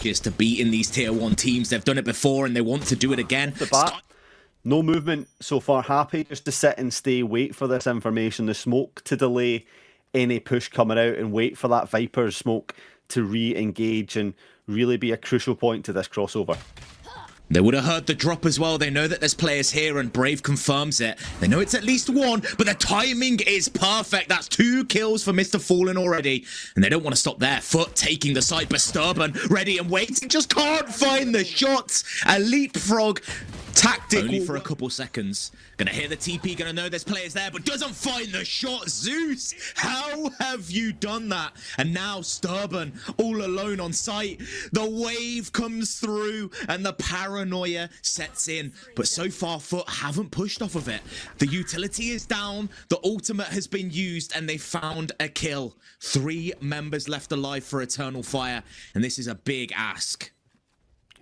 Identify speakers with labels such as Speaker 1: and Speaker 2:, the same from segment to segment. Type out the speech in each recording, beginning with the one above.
Speaker 1: practice to beat in these tier 1 teams. They've done it before and they want to do it again.
Speaker 2: The bat. No movement so far. Happy just to sit and stay, wait for this information. The smoke to delay any push coming out and wait for that Viper's smoke to re-engage and really be a crucial point to this crossover.
Speaker 1: They would have heard the drop as well. They know that there's players here and Brave confirms it. They know it's at least one, but the timing is perfect. That's 2 kills for MrFaliN already. And they don't want to stop there. FUT taking the side, but sterben ready and waiting. Just can't find the shots. A leapfrog tactic only for a couple seconds. Gonna hear the TP, gonna know there's players there, but doesn't find the shot. Zeus, how have you done that? And now sterben all alone on site. The wave comes through and the paranoia sets in. But so far, FUT haven't pushed off of it. The utility is down, the ultimate has been used, and they found a kill. 3 members left alive for Eternal Fire, and this is a big ask.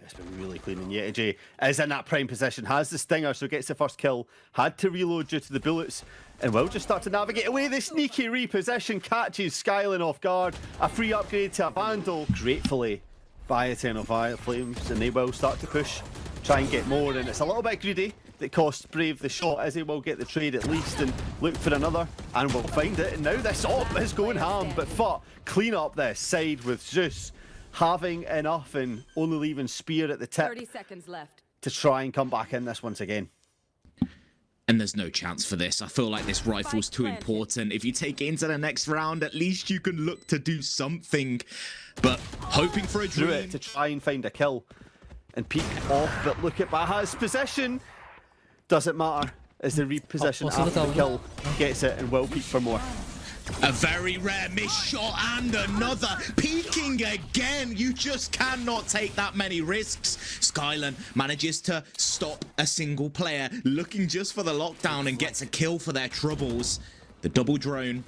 Speaker 2: It's been really clean, and yetujey is in that prime position, has the stinger, so gets the first kill. Had to reload due to the bullets, and will just start to navigate away. The sneaky reposition catches skylen off guard. A free upgrade to a vandal, gratefully by Eternal Fire Flames, and they will start to push, try and get more, and it's a little bit greedy. That costs Brave the shot, Izzy will get the trade at least and look for another, and will find it. And now this op is going ham, but FUT clean up this side with Zeus having enough and only leaving Spear at the tip
Speaker 3: 30 seconds left
Speaker 2: to try and come back in this once again.
Speaker 1: And there's no chance for this. I feel like this rifle's too important. If you take it into the next round, at least you can look to do something. But hoping for a dream.
Speaker 2: Through it to try and find a kill and peek off, but look at Baha's position. Doesn't matter as the reposition after the kill gets it and will peek for more.
Speaker 1: A very rare missed shot and another. Peeking again. You just cannot take that many risks. skylen manages to stop a single player, looking just for the lockdown, and gets a kill for their troubles. The double drone,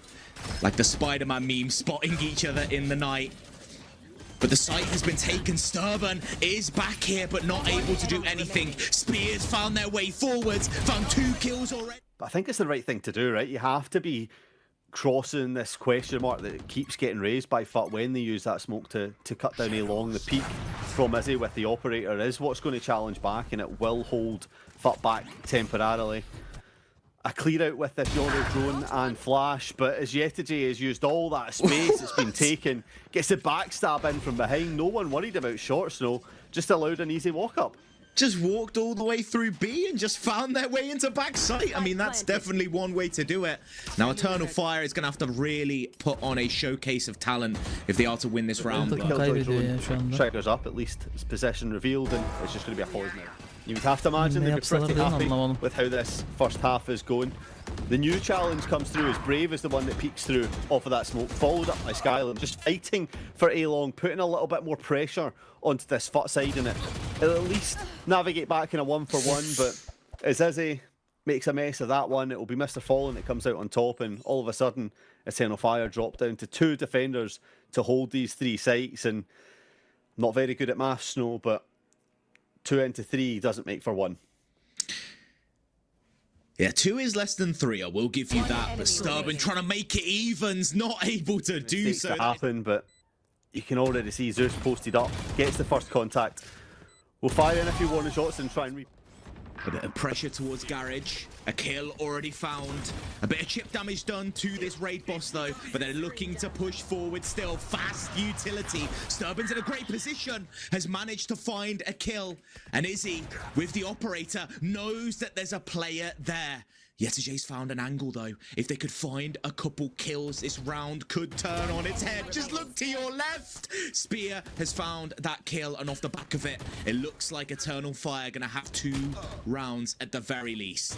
Speaker 1: like the Spider-Man meme, spotting each other in the night. But the site has been taken. sterben is back here, but not able to do anything. Spears found their way forwards, found 2 kills already.
Speaker 2: But I think it's the right thing to do, right? You have to be crossing this question mark that keeps getting raised by FUT when they use that smoke to cut down a long. The peak from Izzy with the operator is what's going to challenge back, and it will hold FUT back temporarily. A clear out with this yellow drone and flash, but as yetujey has used all that space it's been taken, gets the backstab in from behind. No one worried about short snow, just allowed an easy walk up.
Speaker 1: Just walked all the way through B and just found their way into backside. I mean, that's definitely one way to do it. Now, Eternal Fire is going to have to really put on a showcase of talent if they are to win this round.
Speaker 2: Triggers up, at least his possession revealed, and it's just going to be a pause now. You would have to imagine they'd be pretty happy with how this first half is going. The new challenge comes through as Brave is the one that peeks through off of that smoke, followed up by skylen, just fighting for a long, putting a little bit more pressure onto this FUT side in it. It'll at least navigate back in a 1-for-1, but as Izzy makes a mess of that one, it will be MrFaliN that comes out on top, and all of a sudden Eternal Fire drop down to 2 defenders to hold these 3 sites, and not very good at maths, Snow, but 2 into 3 doesn't make for 1.
Speaker 1: Yeah, 2 is less than 3, I will give you that, but sterben trying to make it evens, not able to do so.
Speaker 2: To happen, but you can already see Zeus posted up, gets the first contact. We'll fire in a few warning shots and try and
Speaker 1: A bit of pressure towards Garage. A kill already found. A bit of chip damage done to this raid boss though, but they're looking to push forward still. Fast utility. sterben's in a great position. Has managed to find a kill. And Izzy, with the operator, knows that there's a player there. yetujey's found an angle though. If they could find a couple kills, this round could turn on its head. Just look to your left. Spear has found that kill, and off the back of it, it looks like Eternal Fire gonna have 2 rounds at the very least.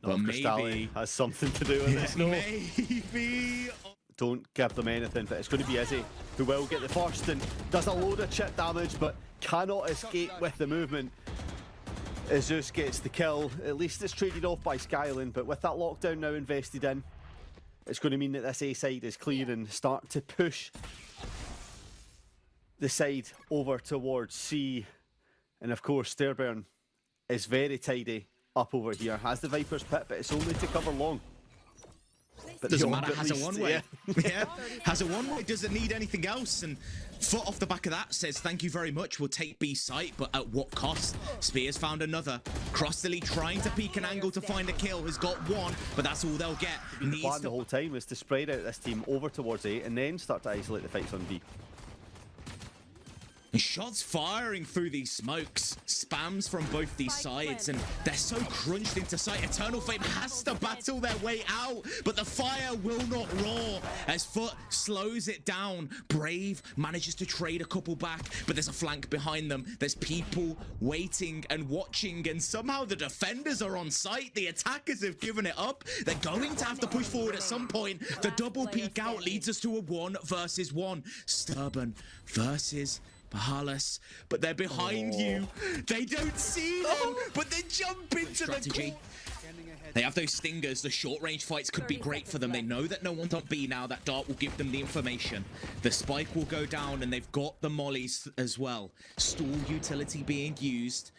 Speaker 1: But
Speaker 2: maybe has something to do with this. No.
Speaker 1: Maybe.
Speaker 2: Don't give them anything, but it's going to be Izzy who will get the first and does a load of chip damage, but cannot escape with the movement. Zeus gets the kill. At least it's traded off by skylen, but with that lockdown now invested in, it's going to mean that this A side is clear and start to push the side over towards C. And of course, sterben is very tidy up over here. Has the Viper's pit, but it's only to cover long. But
Speaker 1: doesn't matter, has a one-way. Yeah. Has a one-way, doesn't need anything else. And FUT off the back of that says, thank you very much, we'll take B site, but at what cost? Spears found another. KROSTALY trying to peek an angle to find a kill, has got one, but that's all they'll get.
Speaker 2: The plan the whole time is to spread out this team over towards A and then start to isolate the fights on B.
Speaker 1: And shots firing through these smokes, spams from both these sides, and they're so crunched into sight. Eternal Flame has to battle their way out, but the fire will not roar as FUT slows it down. Brave manages to trade a couple back, but there's a flank behind them. There's people waiting and watching, and somehow the defenders are on site. The attackers have given it up. They're going to have to push forward at some point. The double peek out leads us to a 1 versus 1. Sterben versus baha, but they're behind you. They don't see them, but they jump into strategy. They have those stingers. The short-range fights could be great for them. They know that no one's on B now. That dart will give them the information. The spike will go down, and they've got the mollies as well. Stall utility being used.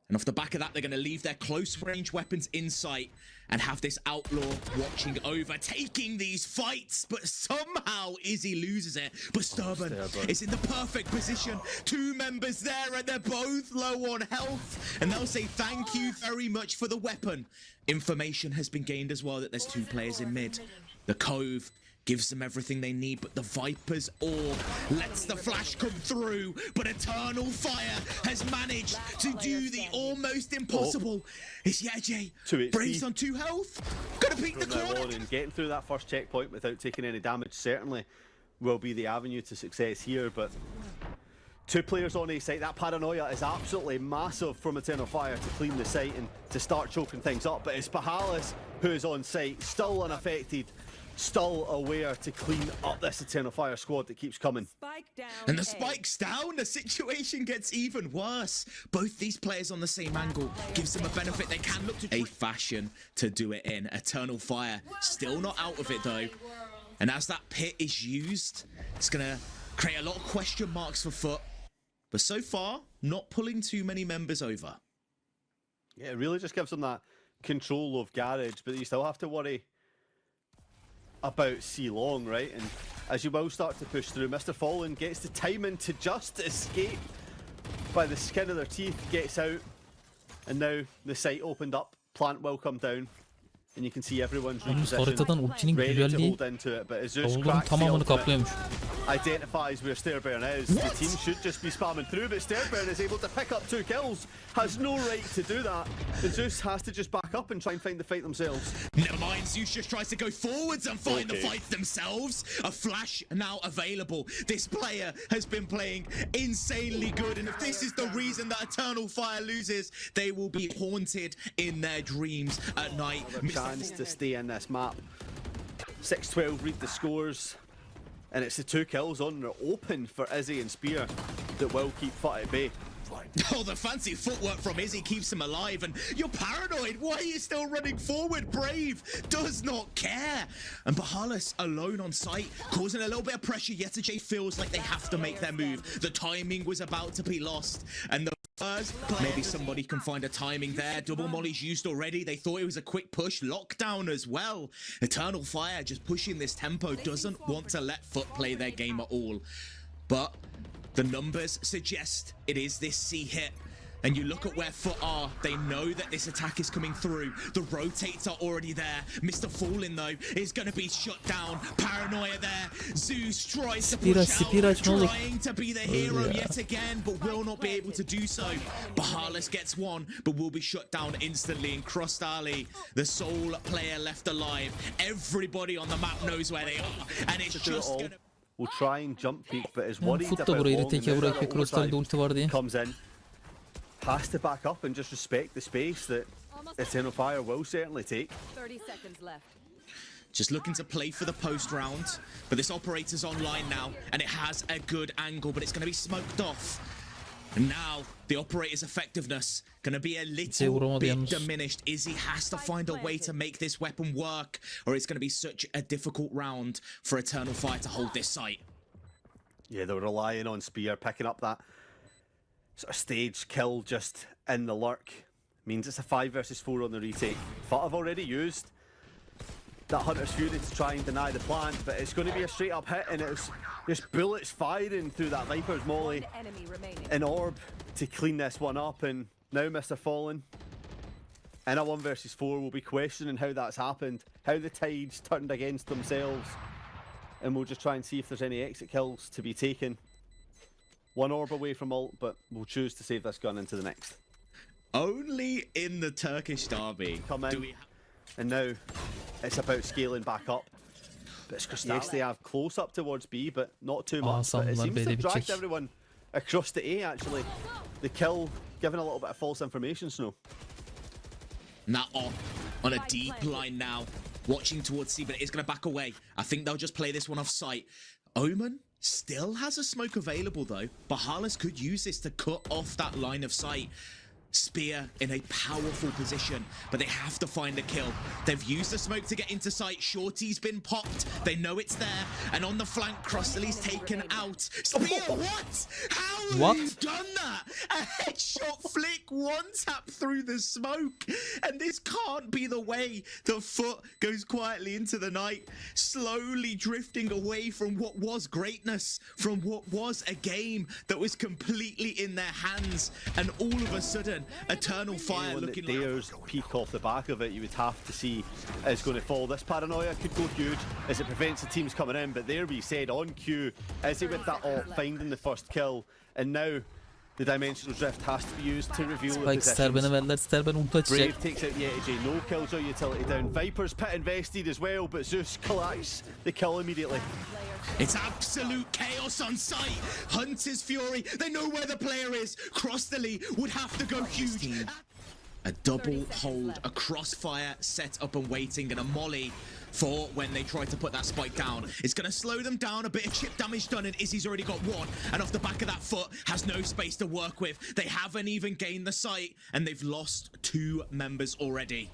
Speaker 1: And off the back of that, they're going to leave their close-range weapons in sight and have this outlaw watching over, taking these fights. But somehow Izzy loses it. But Sterben is in the perfect position. 2 members there, and they're both low on health. And they'll say thank you very much for the weapon. Information has been gained as well that there's 2 players in mid. The Cove gives them everything they need, but the Viper's orb lets the flash come through, but Eternal Fire has managed to do the almost impossible. It's yetujey. Brave's on 2 health. Gonna peek the corner.
Speaker 2: And getting through that first checkpoint without taking any damage certainly will be the avenue to success here, but 2 players on A site. That paranoia is absolutely massive from Eternal Fire to clean the site and to start choking things up, but it's baha who is on site, still unaffected, still aware to clean up this Eternal Fire squad that keeps coming.
Speaker 1: And the spike's down, the situation gets even worse. Both these players on the same angle gives them a benefit. They can look to a fashion to do it in. Eternal Fire still not out of it though. And as that pit is used, it's gonna create a lot of question marks for FUT. But so far, not pulling too many members over.
Speaker 2: Yeah, it really just gives them that control of Garage, but you still have to worry about C long, right? And as you will start to push through, MrFaliN gets the timing to just escape by the skin of their teeth, gets out, and now the site opened up, plant will come down, and you can see everyone's repositioned, ready to hold into it, but Zeus cracks the ultimate, identifies where sterben is. The team should just be spamming through, but sterben is able to pick up 2 kills, has no right to do that, and Zeus has to just back up and try and find the fight themselves.
Speaker 1: Never mind, Zeus just tries to go forwards and find the fights themselves. A flash now available. This player has been playing insanely good, and if this is the reason that Eternal Fire loses, they will be haunted in their dreams at night.
Speaker 2: Chance to stay in this map. 6-12 read the scores, and it's the 2 kills on they're open for Izzy and Spear that will keep FUT at bay.
Speaker 1: Oh, the fancy footwork from Izzy keeps him alive, and you're paranoid. Why are you still running forward? Brave does not care. And baha alone on site, causing a little bit of pressure. Yetujey feels like they have to make their move. The timing was about to be lost, and the first, maybe somebody can find a timing there. Double molly's used already. They thought it was a quick push. Lockdown as well. Eternal Fire just pushing this tempo, doesn't want to let FUT play their game at all. But the numbers suggest it is this C hit. And you look at where FUT are, they know that this attack is coming through. The rotates are already there. MrFaliN, though, is going to be shut down. Paranoia there. Zeus tries to push out, trying to be the hero yet again, but will not be able to do so. baha gets one, but will be shut down instantly. And KROSTALY, the sole player left alive. Everybody on the map knows where they are. And it's just going to...
Speaker 2: We'll try and jump peek, but is worried
Speaker 3: FUT
Speaker 2: about
Speaker 3: da burayı
Speaker 2: long,
Speaker 3: teke bırakıyor. KROSTALY'de ulti var diye.
Speaker 2: comes in, has to back up and just respect the space that Eternal Fire will certainly take.
Speaker 4: 30 seconds left.
Speaker 1: Just looking to play for the post round, but this operator's online now, and it has a good angle, but it's going to be smoked off. And now the operator's effectiveness going to be a little bit diminished. Izzy has to find a way to make this weapon work, or it's going to be such a difficult round for Eternal Fire to hold this site.
Speaker 2: Yeah, they were relying on Spear picking up that sort of stage kill just in the lurk. Means it's a 5 versus 4 on the retake. FUT have already used that Hunter's Fury to try and deny the plant, but it's going to be a straight up hit, and it's just bullets firing through that Viper's molly. An orb to clean this one up, and now MrFaliN in a 1 versus 4 will be questioning how that's happened, how the tides turned against themselves, and we'll just try and see if there's any exit kills to be taken. One orb away from ult, but we'll choose to save this gun into the next.
Speaker 1: Only in the Turkish derby.
Speaker 2: Come in, and now it's about scaling back up. But it's KROSTALY. Yes, they have close up towards B, but not too much. But it seems to have dragged everyone across to A, actually. The kill giving a little bit of false information, Snow.
Speaker 1: Now on a deep line now, watching towards C, but it is going to back away. I think they'll just play this one off sight. Omen still has a smoke available though. baha could use this to cut off that line of sight. Spear in a powerful position, but they have to find a kill. They've used the smoke to get into sight. Shorty's been popped. They know it's there. And on the flank, KROSTALY's taken out. Spear, what? How have you done that? A headshot flick, one tap through the smoke. And this can't be the way the FUT goes quietly into the night, slowly drifting away from what was greatness, from what was a game that was completely in their hands. And all of a sudden, Eternal Fire looking like
Speaker 2: dares peek off the back of it, you would have to see is going to fall. This paranoia could go huge as it prevents the teams coming in, but there we said on cue, Izzy with that ult finding the first kill, and now the dimensional drift has to be used to reveal the positions. Brave takes out yetujey, no killjoy utility down. Viper's pit invested as well, but Zeus collects the kill immediately.
Speaker 1: It's absolute chaos on site. Hunter's Fury, they know where the player is. KROSTALY would have to go huge. A double hold, a crossfire set up and waiting, and a molly for when they try to put that spike down. It's going to slow them down, a bit of chip damage done, and Izzy's already got one. And off the back of that FUT has no space to work with. They haven't even gained the site, and they've lost 2 members already.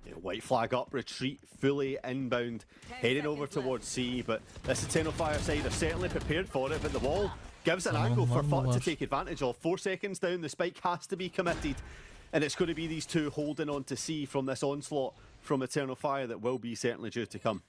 Speaker 2: Yeah, white flag up, retreat fully inbound, heading over towards C, but this Eternal Fire side are certainly prepared for it, but the wall gives an angle for FUT to take advantage of. 4 seconds down, the spike has to be committed, and it's going to be these two holding on to C from this onslaught from Eternal Fire that will be certainly due to come.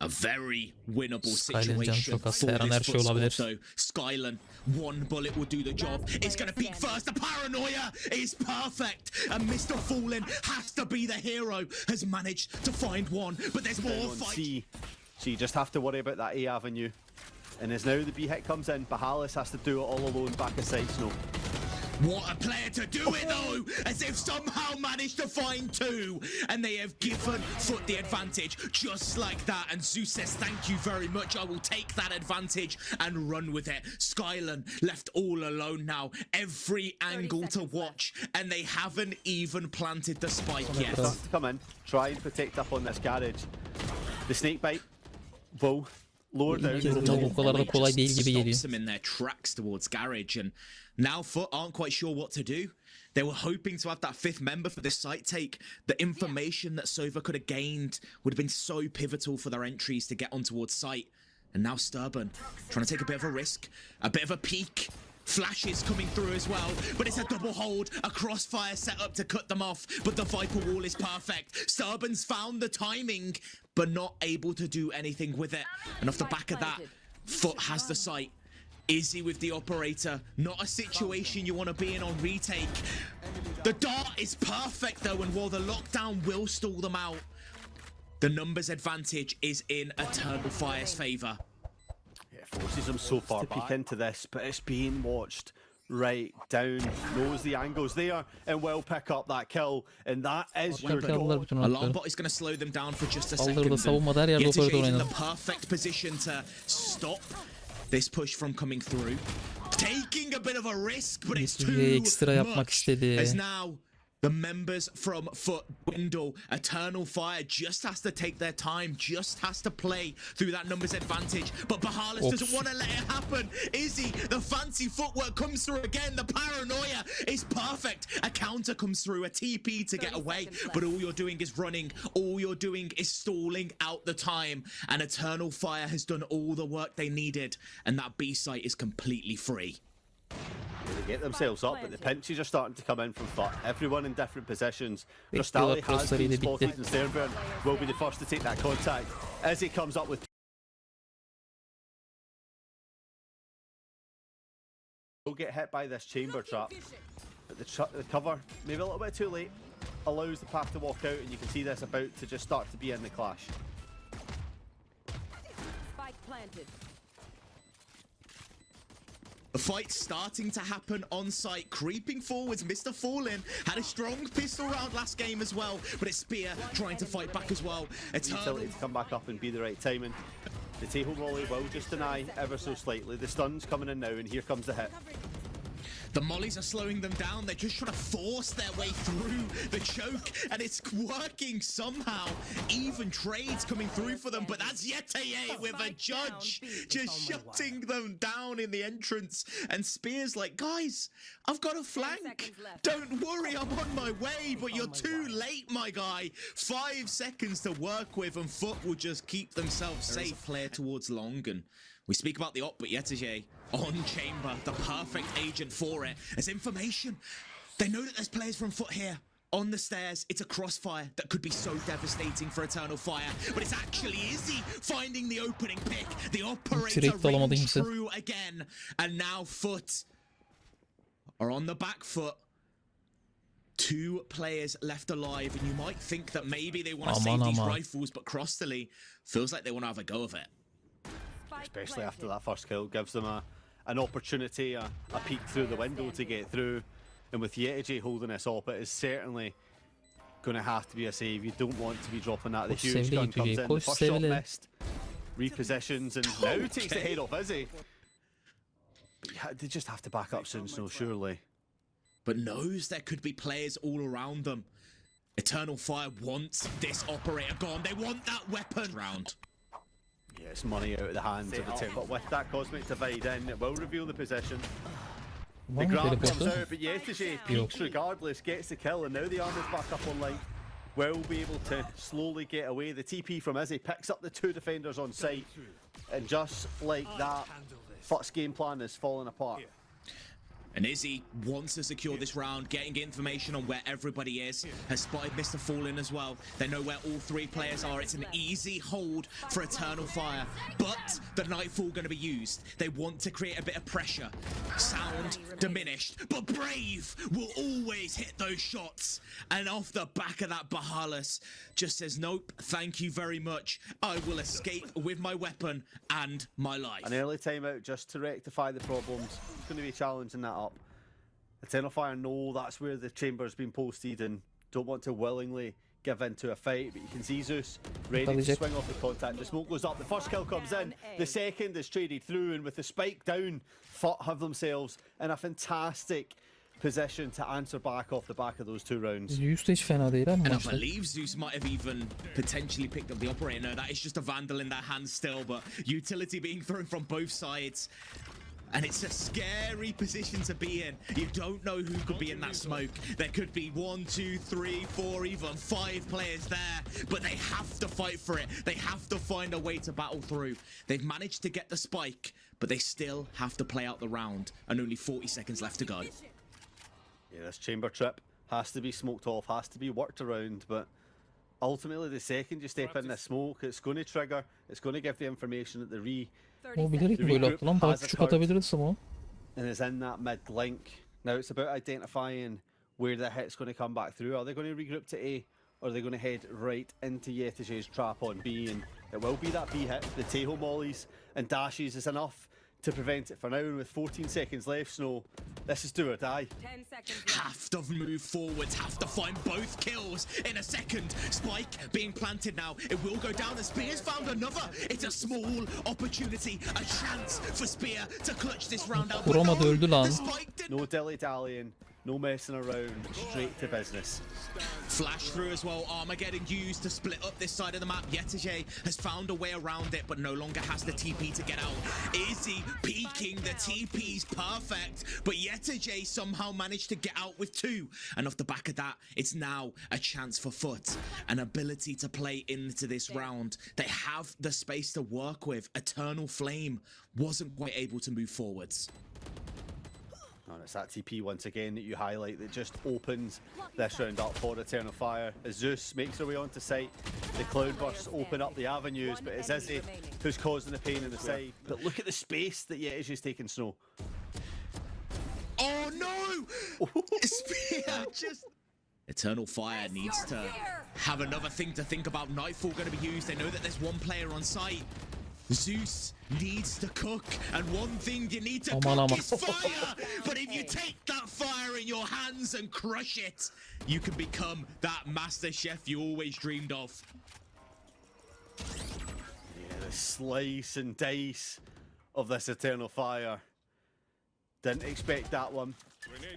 Speaker 1: A very winnable situation for this FUT squad, though. skylen, 1 bullet will do the job. It's going to peek first. The paranoia is perfect. And MrFaliN has to be the hero. Has managed to find one, but there's more fight.
Speaker 2: So you just have to worry about that A avenue. And as now the B hit comes in, baha has to do it all alone back aside, Snow.
Speaker 1: What a player to do it though, as they've somehow managed to find 2, and they have given FUT the advantage just like that. And Zeus says, thank you very much, I will take that advantage and run with it. skylen left all alone now, every angle to watch, and they haven't even planted the spike yet.
Speaker 2: To come in, try and protect up on this garage. The snake bite will lower down.
Speaker 1: Stops them in their tracks towards garage, and now FUT aren't quite sure what to do. They were hoping to have that 5th member for this site take. The information that Sova could have gained would have been so pivotal for their entries to get on towards site. And now sterben trying to take a bit of a risk, a bit of a peek. Flashes coming through as well, but it's a double hold, a crossfire set up to cut them off, but the Viper wall is perfect. sterben's found the timing, but not able to do anything with it. And off the back of that, FUT has the site. Izzy with the operator, not a situation you want to be in on retake. The dart is perfect though, and while the lockdown will stall them out, the numbers advantage is in Eternal Fire's favour.
Speaker 2: It forces them so far to peek into this, but it's being watched right down. Knows the angle's there and will pick up that kill, and that is your goal.
Speaker 1: Alarm bot is going to slow them down for just a second. yetujey's in the perfect position to stop this push from coming through. Taking a bit of a risk, but it's too much. As now the members from FUT dwindle. Eternal Fire just has to take their time, just has to play through that numbers advantage. But baha doesn't want to let it happen. Izzy, the fancy footwork comes through again. The paranoia is perfect. A counter comes through, a TP to get away. But all you're doing is running. All you're doing is stalling out the time. And Eternal Fire has done all the work they needed. And that B site is completely free.
Speaker 2: They get themselves up, but the pinches are starting to come in from FUT. Everyone in different positions.
Speaker 3: Bekliyorlar,
Speaker 2: KROSTALY has
Speaker 3: KROSTALY
Speaker 2: been
Speaker 3: de bitti.
Speaker 2: spotted, and sterben will be the first to take that contact. Izzy comes up with... will get hit by this chamber trap, but the cover, maybe a little bit too late, allows the path to walk out, and you can see this about to just start to be in the clash.
Speaker 4: Spike planted.
Speaker 1: The fight's starting to happen on site, creeping forwards. MrFaliN had a strong pistol round last game as well, but it's Spear trying to fight back as well.
Speaker 2: Utility to come back up and be the right timing. The Tahoe Molly will just deny ever so slightly. The stun's coming in now, and here comes the hit.
Speaker 1: The mollies are slowing them down. They're just trying to force their way through the choke, and it's working somehow. Even trades coming through for them, but that's yetujey with a judge just shutting them down in the entrance. And Spear's like, guys, I've got a flank. Don't worry, I'm on my way, but you're too late, my guy. 5 seconds to work with, and FUT will just keep themselves safe. Player towards long, and we speak about the op, but yetujey on chamber, the perfect agent for it. As information, they know that there's players from FUT here on the stairs. It's a crossfire that could be so devastating for Eternal Fire, but it's actually Izzy finding the opening pick. The operator rings true again, and now FUT are on the back foot. 2 players left alive, and you might think that maybe they want to save these rifles, but KROSTALY feels like they want to have a go of it.
Speaker 2: Especially after that first kill, gives them an opportunity, a peek through the window to get through. And with yetujey holding this op, it is certainly going to have to be a save. You don't want to be dropping that. The huge gun comes in, the first shot missed, repositions, and now takes the head off Izzy. Yeah, they just have to back up soon, Snow, surely.
Speaker 1: But knows there could be players all around them. Eternal Fire wants this operator gone. They want that weapon round.
Speaker 2: Yeah, it's money out of the hands of the team, but with that Cosmic Divide in, it will reveal the position. The grab comes out, but yetujey peeks regardless, gets the kill, and now the armor's back up online. Will be able to slowly get away. The TP from Izzy picks up the 2 defenders on site, and just like that, FUT's game plan is falling apart.
Speaker 1: And Izzy wants to secure this round, getting information on where everybody is. Has spotted MrFaliN as well. They know where all 3 players are. It's an easy hold for Eternal Fire. But the Nightfall going to be used. They want to create a bit of pressure. Sound diminished, but Brave will always hit those shots. And off the back of that, Bahalus just says, nope, thank you very much. I will escape with my weapon and my life.
Speaker 2: An early timeout just to rectify the problems. It's going to be challenging that up. Eternal Fire know that's where the chamber's been posted and don't want to willingly give into a fight, but you can see Zeus ready to swing off the contact. The smoke goes up, the first kill comes in, the second is traded through, and with the spike down, FUT have themselves in a fantastic position to answer back off the back of those 2 rounds.
Speaker 3: Zeus de hiç fena değil ama
Speaker 1: And I believe Zeus might have even potentially picked up the operator. No, that is just a Vandal in their hands still, but utility being thrown from both sides. And it's a scary position to be in. You don't know who could be in that smoke. There could be 1, 2, 3, 4, even 5 players there. But they have to fight for it. They have to find a way to battle through. They've managed to get the spike, but they still have to play out the round. And only 40 seconds left to go.
Speaker 2: Yeah, this chamber trip has to be smoked off, has to be worked around, but ultimately the second you step in the smoke, it's going to trigger, it's going to give the information that the
Speaker 3: O bilerek mi böyle attı lan? Daha küçük atabilirsin o.
Speaker 2: and is in that mid link. Now it's about identifying where the hit's going to come back through. Are they going to regroup to A, or are they going to head right into yetujey's trap on B? And it will be that B hit. The Tahoe mollies and dashes is enough to prevent it for now, and with 14 seconds left, Snow, this is do or die.
Speaker 4: 10 seconds.
Speaker 1: Have to move forwards, have to find both kills in a second. Spike being planted now. It will go down, and Spear's found another. It's a small opportunity, a chance for Spear to clutch this round out.
Speaker 3: Vuramadı, öldü lan.
Speaker 2: No dilly-dallying, no messing around, straight to business.
Speaker 1: Flash through as well, armor getting used to split up this side of the map. yetujey has found a way around it, but no longer has the TP to get out. Izzy peeking, the TP's perfect, but yetujey somehow managed to get out with 2. And off the back of that, it's now a chance for FUT, an ability to play into this round. They have the space to work with. Eternal Flame wasn't quite able to move forwards.
Speaker 2: And it's that TP once again that you highlight that just opens this round up for Eternal Fire. As Zeus makes their way onto site, the cloudbursts open up the avenues, but it's Izzy who's causing the pain in the side. But look at the space that yetujey's taking Snow.
Speaker 1: Oh no! Spear just... Eternal Fire needs to have another thing to think about. Nightfall going to be used. They know that there's one player on site. Zeus needs to cook, and one thing you need to cook is fire. But if you take that fire in your hands and crush it, you can become that master chef you always dreamed of.
Speaker 2: Yeah, the slice and dice of this Eternal Fire. Didn't expect that one.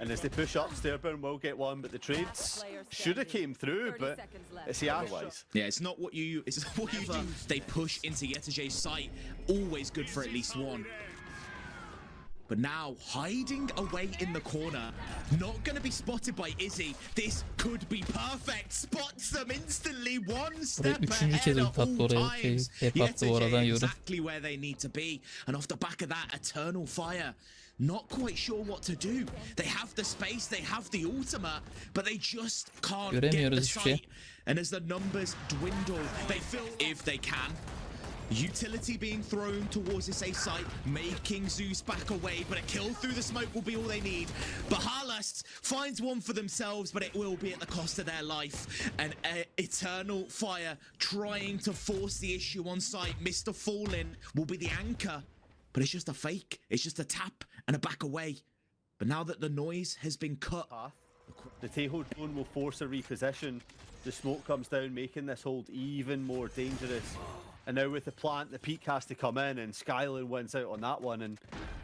Speaker 2: And as they push up, sterben will get one, but the trades should have came through, but it's the otherwise.
Speaker 1: Yeah, it's not what you do. They push into yetujey's site, always good for at least one. But now, hiding away in the corner, not going to be spotted by Izzy. This could be perfect. Spots them instantly, one step ahead at all times. Yetujey exactly where they need to be. And off the back of that, Eternal Fire, not quite sure what to do. They have the space, they have the ultimate, but they just can't get the site. And as the numbers dwindle, they feel if they can. Utility being thrown towards this A site, making Zeus back away, but a kill through the smoke will be all they need. Bahalust finds one for themselves, but it will be at the cost of their life. And Eternal Fire trying to force the issue on site. MrFaliN will be the anchor, but it's just a fake. It's just a tap and a back away. But now that the noise has been cut,
Speaker 2: the Teho drone will force a reposition. The smoke comes down, making this hold even more dangerous. And now with the plant, the peak has to come in, and Skylen wins out on that one. And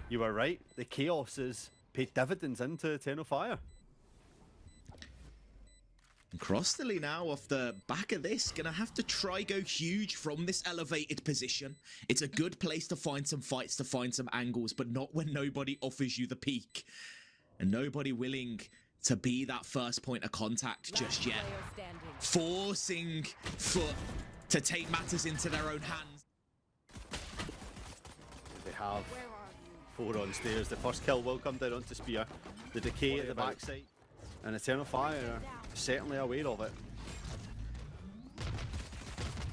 Speaker 2: you were right, the chaos has paid dividends into Eternal Fire.
Speaker 1: And KROSTALY now, off the back of this, gonna have to try go huge from this elevated position. It's a good place to find some fights, to find some angles, but not when nobody offers you the peak. And nobody willing to be that first point of contact just yet. Forcing FUT to take matters into their own hands.
Speaker 2: They have 4 on stairs. The first kill will come down onto Spear. The decay at the backside. And Eternal Fire are certainly aware of it.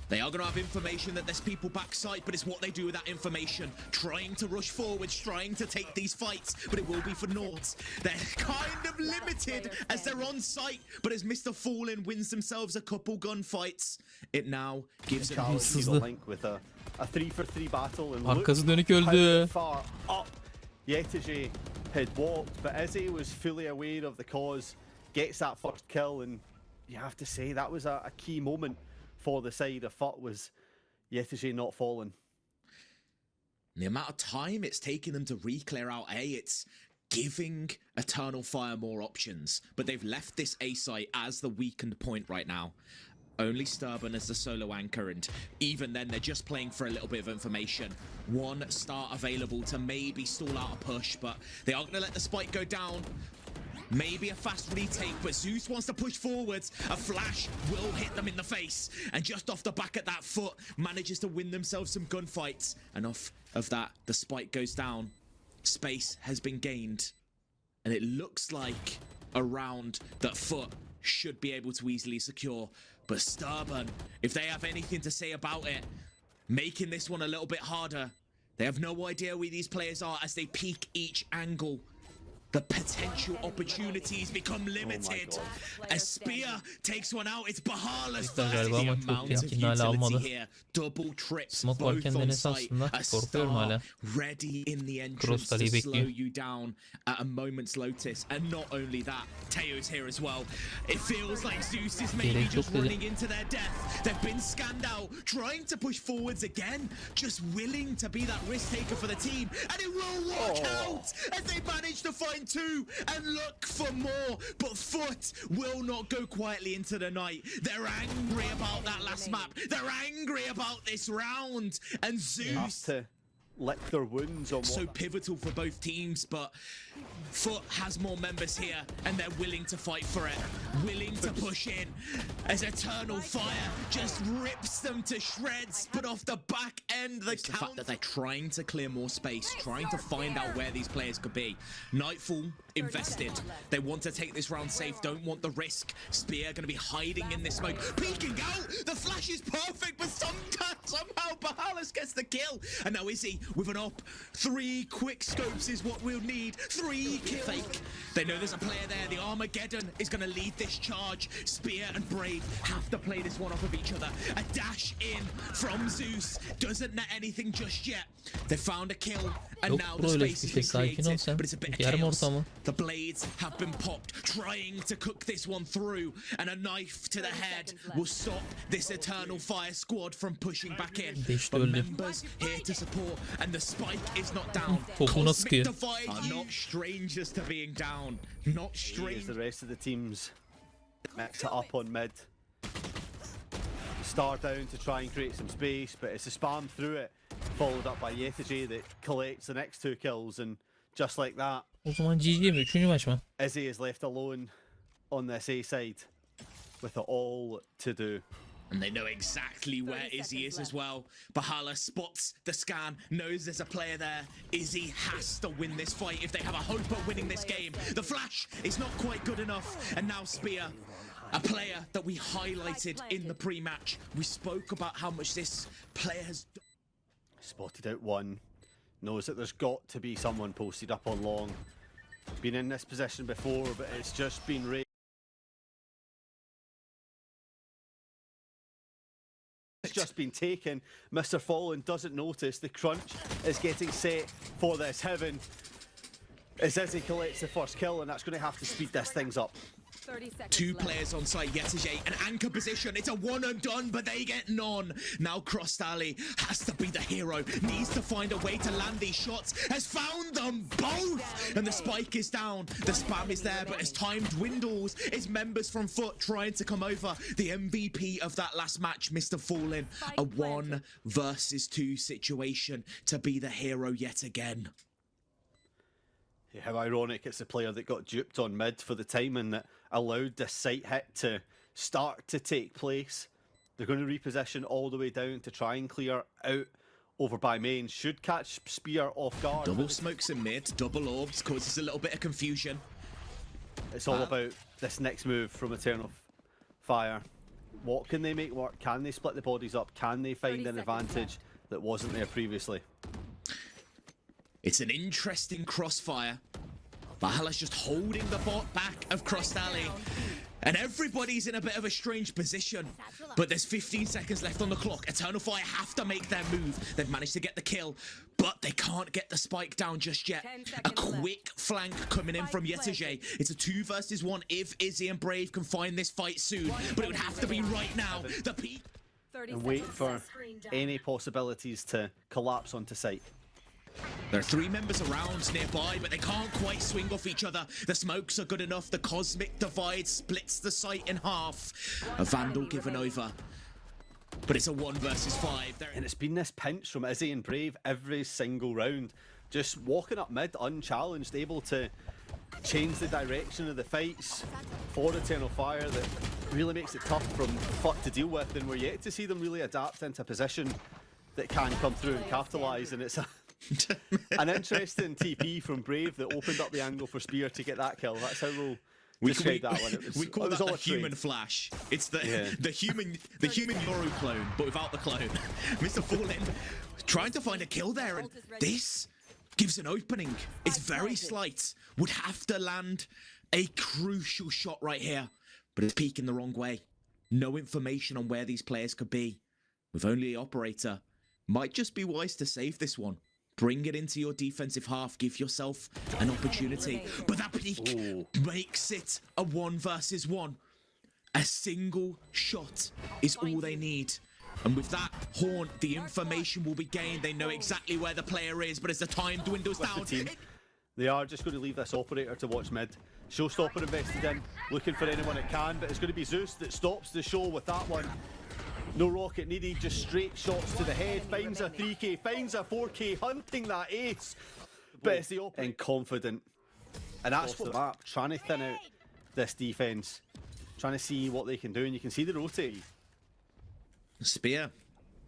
Speaker 1: They are going to have information that there's people backside, but it's what they do with that information. Trying to rush forwards, trying to take these fights, but it will be for naught. They're kind of limited as they're on site, but as MrFaliN wins themselves a couple gunfights, it now gives them
Speaker 2: a link with a 3-for-3 battle. And
Speaker 3: arkası dönük öldü.
Speaker 2: Far up yetujey had walked, but Izzy was fully aware of the cause, gets that first kill, and you have to say that was a key moment for the side of FUT, was yetujey not falling.
Speaker 1: The amount of time it's taking them to re-clear out A, it's giving Eternal Fire more options, but they've left this A site as the weakened point right now. Only sterben as the solo anchor, and even then they're just playing for a little bit of information. One start available to maybe stall out a push, but they are going to let the spike go down. Maybe a fast retake, but Zeus wants to push forwards. A flash will hit them in the face. And just off the back at that FUT, manages to win themselves some gunfights. And off of that, the spike goes down. Space has been gained. And it looks like a round that FUT should be able to easily secure. But sterben, if they have anything to say about it, making this one a little bit harder. They have no idea where these players are as they peek each angle. The potential opportunities become limited. As Spear takes one out, it's Bahalust versus the amount of utility here. Double trips, both on site. A star ready in the entrance to slow you down at a moment's notice. And not only that, Teo's here as well. It feels like Zeus is maybe just running into their death. They've been scanned out, trying to push forwards again, just willing to be that risk taker for the team. And it will work out as they manage to find 2 and look for more, but FUT will not go quietly into the night. They're angry about that last map. They're angry about this round, and Zeus
Speaker 2: lick their wounds on
Speaker 1: So
Speaker 2: what...
Speaker 1: pivotal for both teams, but FUT has more members here, and they're willing to fight for it, willing to push in, as Eternal Fire just rips them to shreds, but off the back end, the fact that they're trying to clear more space, trying to find out where these players could be. Nightfall invested. They want to take this round safe, don't want the risk. Spear going to be hiding in this smoke, peeking out. The flash is perfect, but somehow Bahalas gets the kill. And now Izzy with an op. 3 quick scopes is what we'll need. 3 kills. Fake. They know there's a player there. The Armageddon is going to lead this charge. Spear and Brave have to play this one off of each other. A dash in from Zeus. Doesn't net anything just yet. They found a kill. And now the space is created. But it's a bit of chaos. The blades have been popped, trying to cook this one through. And a knife to the head will stop this Eternal Fire squad from pushing back in. But members here to support. And the spike is not down. Cosmic Divide are not strangers to being down. Not strange.
Speaker 2: The rest of the teams mix it up on mid. Star down to try and create some space, but it's a spam through it, followed up by Yetujey that collects the next 2 kills, and just like that,
Speaker 3: O zaman GG mi? 3. maç mı?
Speaker 2: Izzy is left alone on this A side with it all to do.
Speaker 1: And they know exactly where Izzy is as well. Bahala spots the scan, knows there's a player there. Izzy has to win this fight if they have a hope of winning this game. The flash is not quite good enough. And now Spear, a player that we highlighted in the pre-match. We spoke about how much this player has done.
Speaker 2: Spotted out one, knows that there's got to be someone posted up on long. Been in this position before, but it's just been raised. It's just been taken. MrFaliN doesn't notice the crunch is getting set for this heaven as Izzy collects the first kill, and that's going to have to speed this things up.
Speaker 4: 30 seconds
Speaker 1: 2
Speaker 4: left.
Speaker 1: players on site, Yetujey, an anchor position. It's a one and done, but they get none. Now KROSTALY has to be the hero, needs to find a way to land these shots, has found them both, and the spike is down. The spam is there, but as time dwindles, it's members from FUT trying to come over. The MVP of that last match, MrFaliN, a 1 versus 2 situation to be the hero yet again.
Speaker 2: Yeah, how ironic it's the player that got duped on mid for the timing that allowed this site hit to start to take place. They're going to reposition all the way down to try and clear out over by main. Should catch Spear off guard.
Speaker 1: Double smokes in mid, double orbs, causes a little bit of confusion.
Speaker 2: It's all about this next move from Eternal Fire. What can they make work? Can they split the bodies up? Can they find an advantage that wasn't there previously?
Speaker 1: It's an interesting crossfire. Bahala's just holding the bot back of KROSTALY. And everybody's in a bit of a strange position. But there's 15 seconds left on the clock. Eternal Fire have to make their move. They've managed to get the kill, but they can't get the spike down just yet. A quick flank coming in from Yetujey. It's a 2 versus 1 if Izzy and Brave can find this fight soon. But it would have to be right now. The peak.
Speaker 2: And wait for any possibilities to collapse onto site.
Speaker 1: There are 3 members around nearby, but they can't quite swing off each other. The smokes are good enough. The cosmic divide splits the site in half. A Vandal given over. But it's a 1 versus 5.
Speaker 2: And it's been this pinch from Izzy and Brave every single round. Just walking up mid unchallenged, able to change the direction of the fights for Eternal Fire that really makes it tough from FUT to deal with. And we're yet to see them really adapt into a position that can come through and capitalise. And it's an interesting TP from Brave that opened up the angle for Spear to get that kill. That's how we'll describe that one.
Speaker 1: We call that the human flash. It's the human Yoru clone, but without the clone. MrFaliN trying to find a kill there, and this gives an opening. It's very slight. Would have to land a crucial shot right here, but it's peeking the wrong way. No information on where these players could be. With only the operator, might just be wise to save this one. Bring it into your defensive half, give yourself an opportunity. But that peek makes it a 1 versus 1. A single shot is all they need. And with that horn, the information will be gained. They know exactly where the player is, but as the time dwindles down...
Speaker 2: They are just going to leave this operator to watch mid. Showstopper invested in, looking for anyone it can, but it's going to be Zeus that stops the show with that one. No rocket needed, just straight shots to the head. Finds a 3k, finds a 4k, hunting that ace. But it's the open and confident. And that's what the map, trying to thin out this defense. Trying to see what they can do, and you can see the rotate.
Speaker 1: Spear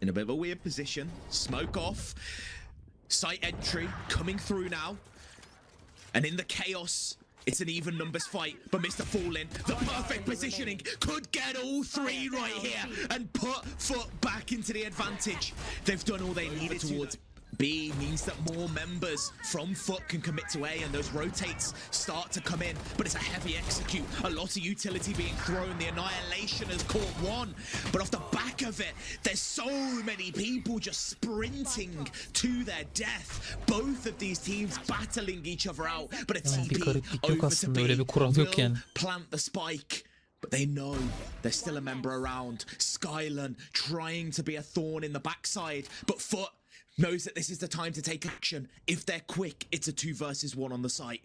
Speaker 1: in a bit of a weird position. Smoke off. Site entry coming through now. And in the chaos, it's an even numbers fight. But MrFaliN, the perfect positioning, could get all three right here and put FUT back into the advantage. They've done all they needed towards B, means that more members from FUT can commit to A, and those rotates start to come in, but it's a heavy execute. A lot of utility being thrown. The Annihilation has caught one, but off the back of it, there's so many people just sprinting to their death. Both of these teams battling each other out, but a TP over to B will plant the spike. But they know there's still a member around. Skylen trying to be a thorn in the backside, but FUT knows that this is the time to take action. If they're quick, it's a 2 versus 1 on the site.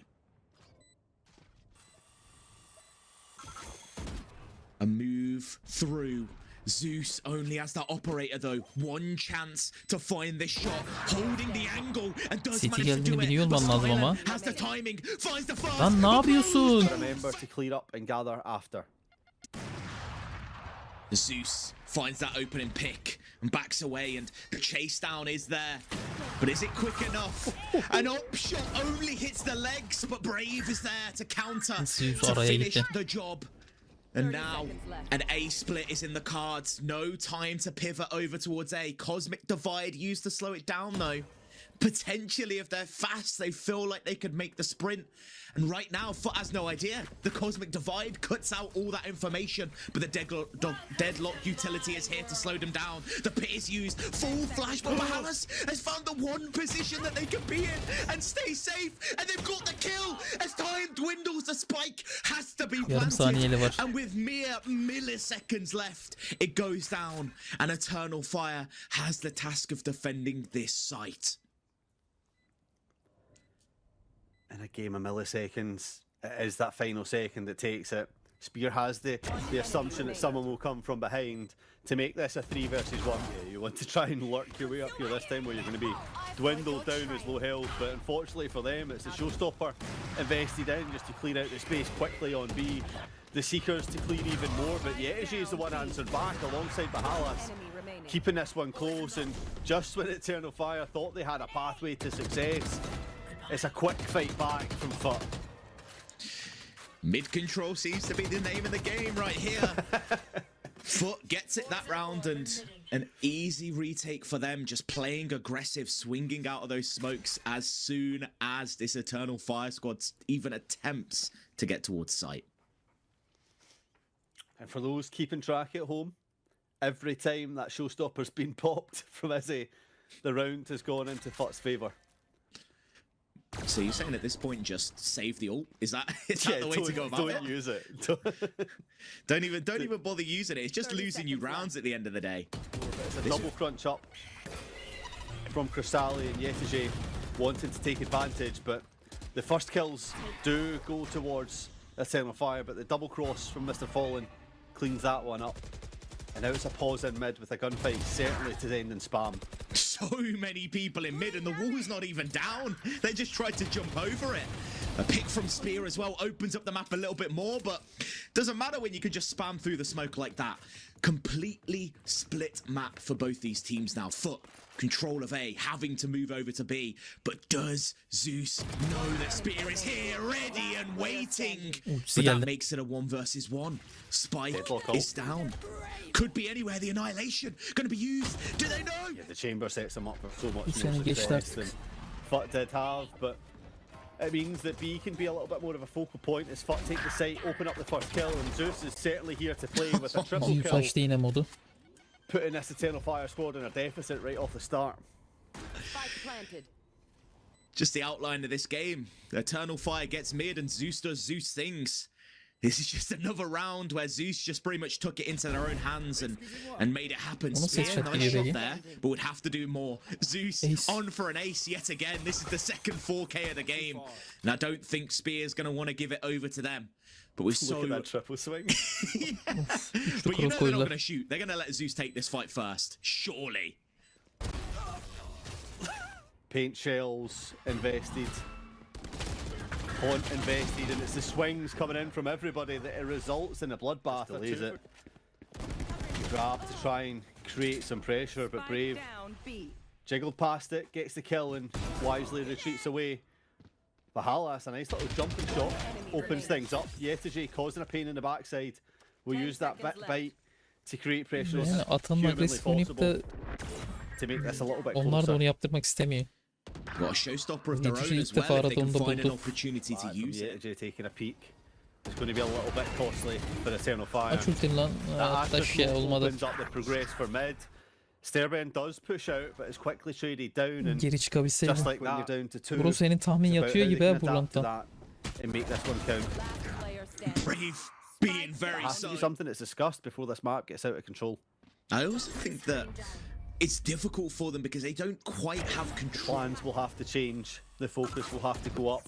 Speaker 1: A move through. Zeus only has that operator though. One chance to find this shot. Holding the angle and does manage to do it. But Skylen has the timing. Finds the first.
Speaker 3: Lan ne yapıyorsun?
Speaker 2: Remember to clear up and gather after.
Speaker 1: Zeus finds that opening pick and backs away, and the chase down is there. But is it quick enough? An op shot only hits the legs, but Brave is there to counter, to finish the job. And now an A split is in the cards. No time to pivot over towards A. Cosmic Divide used to slow it down though. Potentially, if they're fast, they feel like they could make the sprint. And right now, FUT has no idea. The Cosmic Divide cuts out all that information, but the deadlock utility is here to slow them down. The pit is used. Full flash, but Bahamas has found the one position that they can be in and stay safe. And they've got the kill. As time dwindles, the spike has to be planted. And with mere milliseconds left, it goes down. And Eternal Fire has the task of defending this site.
Speaker 2: In a game of milliseconds, it is that final second that takes it. Spear has the assumption that someone will come from behind to make this a 3 versus 1. Yeah, you want to try and lurk your way up here this time, where you're going to be dwindled down as low health, but unfortunately for them, it's a showstopper invested in just to clear out the space quickly on B. The Seekers to clear even more, but yetujey is the one answered back alongside Bahalas, keeping this one close. And just when Eternal Fire thought they had a pathway to success, it's a quick fight back from FUT.
Speaker 1: Mid control seems to be the name of the game right here. FUT gets it that round, and an easy retake for them, just playing aggressive, swinging out of those smokes as soon as this Eternal Fire squad even attempts to get towards site.
Speaker 2: And for those keeping track at home, every time that showstopper's been popped from Izzy, the round has gone into FUT's favour.
Speaker 1: So you're saying at this point just save the ult? Is that the way to go about it?
Speaker 2: Don't use it.
Speaker 1: don't even bother using it. It's just losing you rounds at the end of the day.
Speaker 2: It's a double crunch up from KROSTALY and yetujey wanting to take advantage, but the first kills do go towards Eternal Fire, but the double cross from MrFaliN cleans that one up. And now it's a pause in mid with a gunfight, certainly to end in spam.
Speaker 1: So many people in mid, and the wall's not even down. They just tried to jump over it. A pick from Spear as well opens up the map a little bit more, but doesn't matter when you can just spam through the smoke like that. Completely split map for both these teams now. FUT, control of A, having to move over to B. But does Zeus know that Spear is here, ready and waiting? But that makes it a 1 versus 1. Spike is down. Could be anywhere. The Annihilation going to be used. Do they know?
Speaker 2: Yeah, the chamber sets them up for so much more success than FUT did have, but it means that B can be a little bit more of a focal point as FUT take the site, open up the first kill, and Zeus is certainly here to play with a triple kill, putting this Eternal Fire squad in a deficit right off the start.
Speaker 4: Spike planted.
Speaker 1: Just the outline of this game. Eternal Fire gets mid and Zeus does Zeus things. This is just another round where Zeus just pretty much took it into their own hands and made it happen. Spear, nice shot there, but would have to do more. Zeus on for an ace yet again. This is the second 4K of the game. And I don't think Spear's going to want to give it over to them. But we're so...
Speaker 2: Look at that triple swing.
Speaker 1: But you know they're not going to shoot. They're going to let Zeus take this fight first. Surely.
Speaker 2: Paint shells invested. Haunt invested, and it's the swings coming in from everybody that it results in a bloodbath. Delays it. Grab to try and create some pressure, but Brave jiggled past it, gets the kill, and wisely retreats away. Baha, a nice little jumping shot, opens things up. Yetujey causing a pain in the backside. We'll use that bite to create pressure.
Speaker 3: Yani atanın agresif oynayıp da
Speaker 2: to make this a little bit
Speaker 3: onlar da onu yaptırmak istemiyor.
Speaker 1: Got a showstopper of their own as well if they can find an opportunity to use it.
Speaker 2: Yetujey taking a peek. It's going to be a little bit costly for Eternal Fire.
Speaker 3: Aç ultin lan. Taş ya olmadı.
Speaker 2: Opens up the progress for mid. Sterben does push out, but is quickly traded down, and
Speaker 3: Geri çıkabilseydim.
Speaker 2: just like that, down to 2.
Speaker 3: Bro senin tahmin yatıyor gibi ha Burlant'tan.
Speaker 2: And make this one count.
Speaker 1: Brave being very
Speaker 2: It has to be
Speaker 1: so.
Speaker 2: something that's discussed before this map gets out of control.
Speaker 1: I also think that it's difficult for them because they don't quite have control.
Speaker 2: Plans will have to change. The focus will have to go up.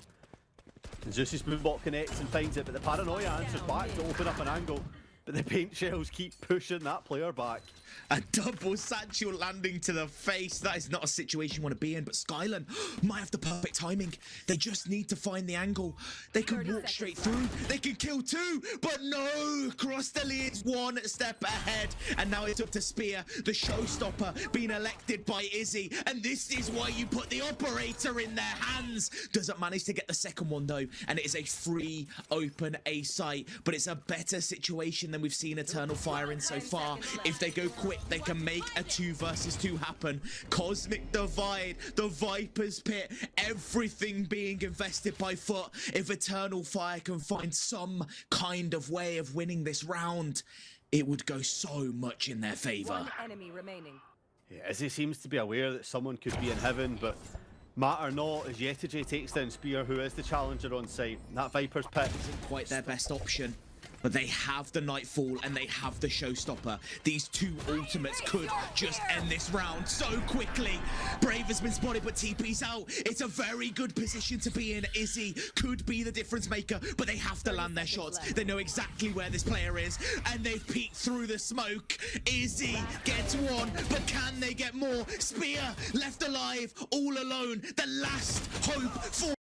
Speaker 2: And Zeus's moonbot connects and finds it, but the paranoia answers back to open up an angle. But the paint shells keep pushing that player back.
Speaker 1: A double satchel landing to the face. That is not a situation you want to be in. But skylen might have the perfect timing. They just need to find the angle. They can walk straight through. They can kill 2. But no, KROSTALY is 1 step ahead. And now it's up to Spear, the showstopper, being elected by Izzy. And this is why you put the operator in their hands. Doesn't manage to get the second one though. And it is a free open A site. But it's a better situation than we've seen Eternal Fire in so far. If they go quick, they can make a 2 versus 2 happen. Cosmic Divide, the Viper's Pit, everything being invested by FUT. If Eternal Fire can find some kind of way of winning this round, it would go so much in their favor.
Speaker 4: One enemy remaining.
Speaker 2: Yeah, Izzy seems to be aware that someone could be in heaven, but matter not, as Yetujey takes down Spear, who is the challenger on site. That Viper's Pit
Speaker 1: Isn't quite their best option. But they have the Nightfall and they have the Showstopper. These 2 ultimates could just end this round so quickly. Brave has been spotted, but TP's out. It's a very good position to be in. Izzy could be the difference maker, but they have to land their shots. They know exactly where this player is, and they've peeked through the smoke. Izzy gets 1, but can they get more? Spear left alive, all alone. The last hope for